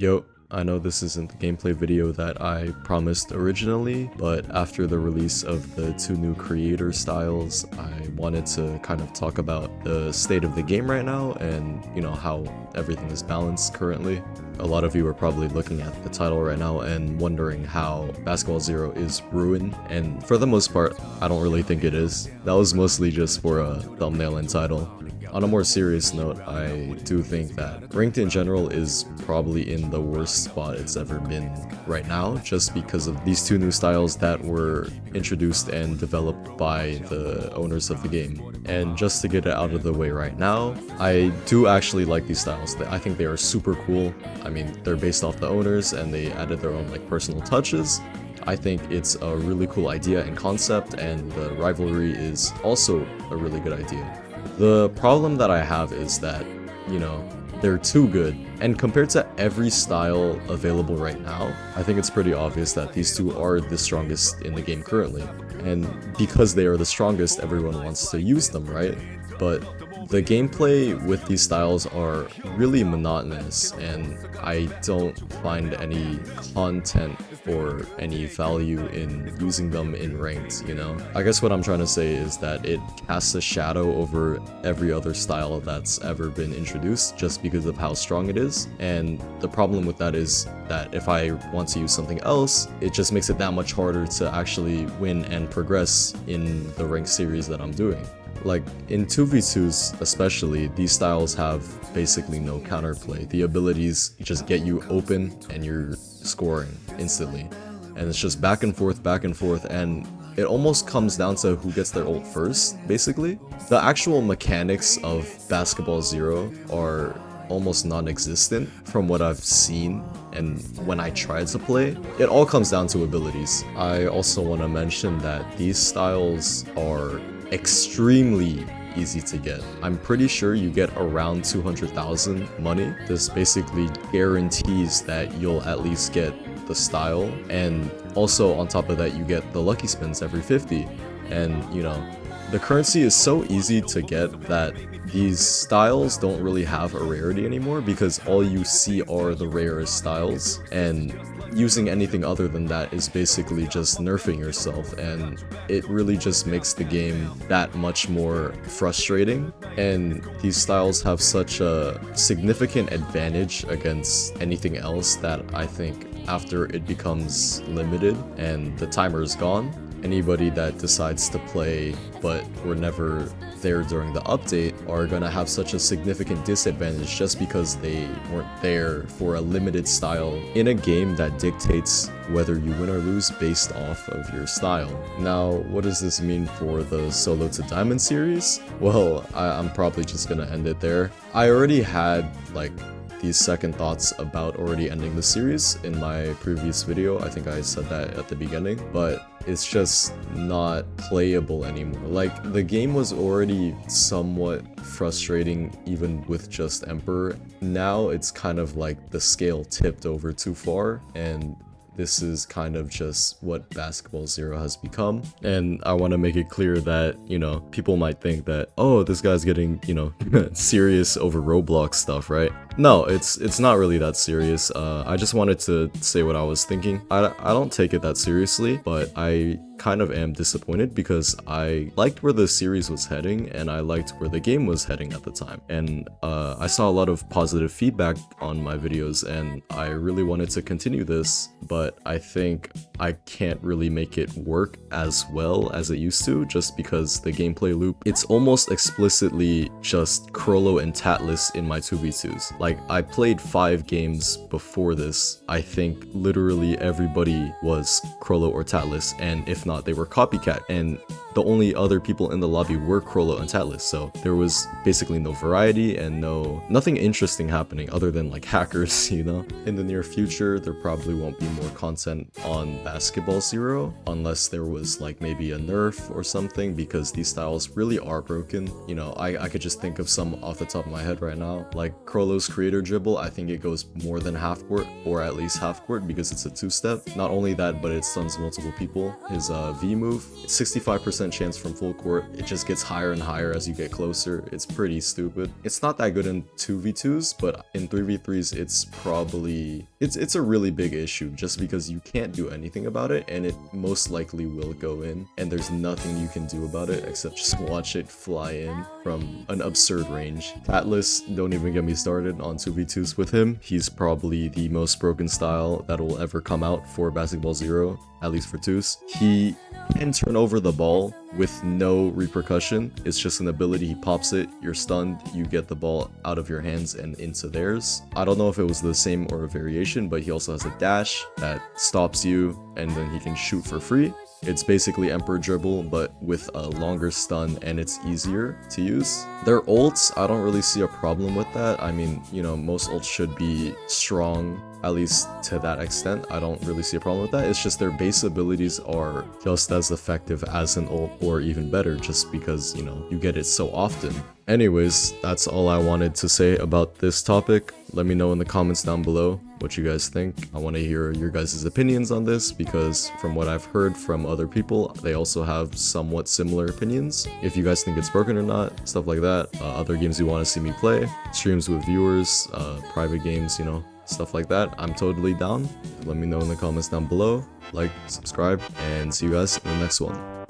Yo, I know this isn't the gameplay video that I promised originally, but after the release of the two new creator styles, I wanted to kind of talk about the state of the game right now and, how everything is balanced currently. A lot of you are probably looking at the title right now and wondering how Basketball Zero is ruined, and for the most part, I don't really think it is. That was mostly just for a thumbnail and title. On a more serious note, I do think that Ranked in general is probably in the worst spot it's ever been right now, just because of these two new styles that were introduced and developed by the owners of the game. And just to get it out of the way right now, I do actually like these styles. I think they are super cool. I mean, they're based off the owners and they added their own personal touches. I think it's a really cool idea and concept, and the rivalry is also a really good idea. The problem that I have is that, they're too good. And compared to every style available right now, I think it's pretty obvious that these two are the strongest in the game currently. And because they are the strongest, everyone wants to use them, right? But the gameplay with these styles are really monotonous, and I don't find any content or any value in using them in ranked, I guess what I'm trying to say is that it casts a shadow over every other style that's ever been introduced just because of how strong it is. And the problem with that is that if I want to use something else, it just makes it that much harder to actually win and progress in the ranked series that I'm doing. Like, in 2v2s especially, these styles have basically no counterplay. The abilities just get you open and you're scoring instantly. And it's just back and forth, and it almost comes down to who gets their ult first, basically. The actual mechanics of Basketball Zero are almost non-existent from what I've seen and when I tried to play. It all comes down to abilities. I also want to mention that these styles are extremely easy to get. I'm pretty sure you get around 200,000 money. This basically guarantees that you'll at least get the style, and also on top of that you get the lucky spins every 50. And the currency is so easy to get that these styles don't really have a rarity anymore, because all you see are the rarest styles, and using anything other than that is basically just nerfing yourself, and it really just makes the game that much more frustrating. And these styles have such a significant advantage against anything else that I think after it becomes limited and the timer is gone, anybody that decides to play but were never there during the update are gonna have such a significant disadvantage just because they weren't there for a limited style in a game that dictates whether you win or lose based off of your style. Now, what does this mean for the Solo to Diamond series? Well, I'm probably just gonna end it there. I already had these second thoughts about already ending the series in my previous video. I think I said that at the beginning, but it's just not playable anymore. The game was already somewhat frustrating even with just Emperor. Now it's kind of like the scale tipped over too far, and this is kind of just what Basketball Zero has become. And I want to make it clear that, people might think that, oh, this guy's getting, serious over Roblox stuff, right? No, it's not really that serious. I just wanted to say what I was thinking. I don't take it that seriously, but I kind of am disappointed because I liked where the series was heading and I liked where the game was heading at the time. And I saw a lot of positive feedback on my videos and I really wanted to continue this, but I think I can't really make it work as well as it used to, just because the gameplay loop, it's almost explicitly just chrollo and tatlis in my 2v2s. I played 5 games before this. I think literally everybody was chrollo or tatlis, and if not, they were copycat, and the only other people in the lobby were chrollo and tatlis, so there was basically no variety and nothing interesting happening other than hackers, In the near future, there probably won't be more content on Basketball Zero unless there was maybe a nerf or something, because these styles really are broken. I could just think of some off the top of my head right now, chrollo's creator dribble. I think it goes more than half court, or at least half court, because it's a 2-step. Not only that, but it stuns multiple people. His V move, 65% 50% chance from full court. It just gets higher and higher as you get closer. It's pretty stupid. It's not that good in 2v2s, but in 3v3s, it's probably... It's a really big issue just because you can't do anything about it, and it most likely will go in, and there's nothing you can do about it except just watch it fly in from an absurd range. Tatlis, don't even get me started on 2v2s with him. He's probably the most broken style that will ever come out for Basketball 0, at least for 2s. He can turn over the ball with no repercussion. It's just an ability. He pops it, you're stunned, you get the ball out of your hands and into theirs. I don't know if it was the same or a variation, but he also has a dash that stops you, and then he can shoot for free. It's basically Emperor Dribble, but with a longer stun, and it's easier to use. Their ults, I don't really see a problem with that. I mean, you know, most ults should be strong, at least to that extent. I don't really see a problem with that. It's just their base abilities are just as effective as an ult, or even better, just because, you know, you get it so often. Anyways, that's all I wanted to say about this topic. Let me know in the comments down below what you guys think. I want to hear your guys' opinions on this, because from what I've heard from other people, they also have somewhat similar opinions. If you guys think it's broken or not, stuff like that. Other games you want to see me play, streams with viewers, private games, you know, stuff like that. I'm totally down. Let me know in the comments down below. Like, subscribe, and see you guys in the next one.